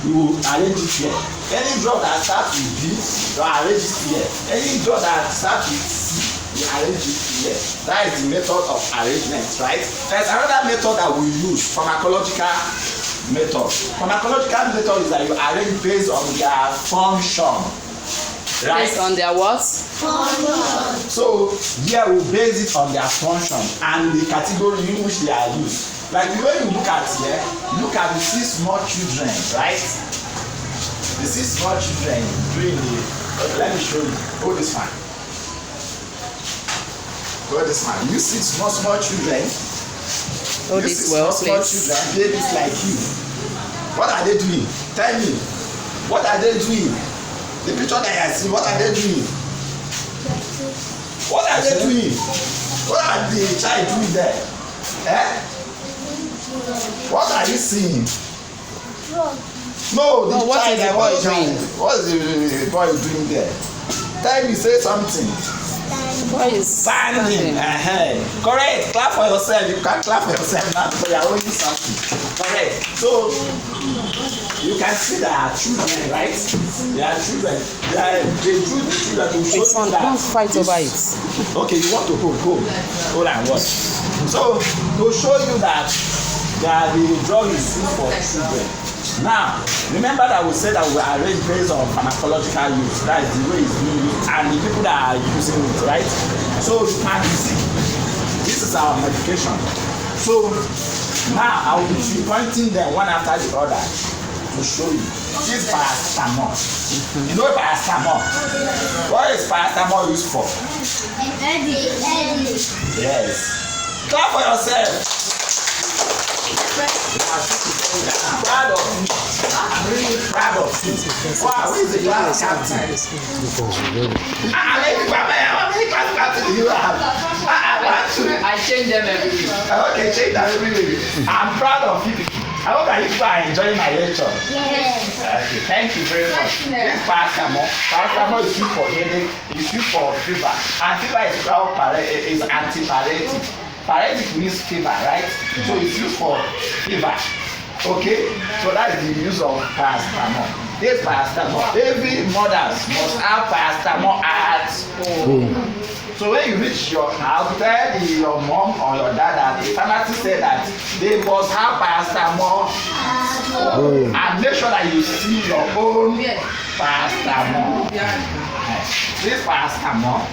you arrange it here. Any drug that starts with B, you arrange it here. Any drug that starts with C, you arrange it here. That is the method of arrangement, right? There's another method that we use, pharmacological method. Pharmacological method is that you arrange based on their function. Right? Based on their what? Function. So here we base it on their function and the category in which they are used. Like the way you look at here, look at the 6 small children, right? The 6 small children doing the. Okay, let me show you. Hold this one. Hold this one. You 6 small children. Oh, this well, small please. children, babies like you. What are they doing? Tell me. What are they doing? The picture that I see, what are they doing? What are they doing? What are the child doing there? Eh? What are you seeing? No, the what child. is the boy doing? What is the boy doing there? Tell me, say something. Boy is Standing. Correct. Clap for yourself. You can't clap for yourself now because you are owning something. Correct. So you can see that our children, right? They are children. They do the children to show you that. Don't fight over it. Okay, you want to hold and watch. So to show you that the drug is used for children. Now, remember that we said that we arrange based on pharmacological use. That is the way it's being used and the people that are using it, right? So you can see, this is our medication. So now I will be pointing them one after the other to show you. This is paracetamol. You know paracetamol? What is paracetamol used for? Yes. Clap for yourself. I'm proud of you. I'm really proud of you. Wow, who is the class captain? How many class captain do you have? I change them every week. Okay, change that every week. I'm proud of you. I hope that you people are enjoying my lecture. Yes. Okay, thank you very much. This paracetamol is used for headache, it's used for fever. And fever is antipyretic. Pyretic means fever, right? So it's used for fever. Okay? So that is the use of paracetamol. This paracetamol, every mother must have paracetamol at home. So when you reach your house, tell your mom or your dad that the pharmacist said that they must have paracetamol and make sure that you see your own paracetamol. This paracetamol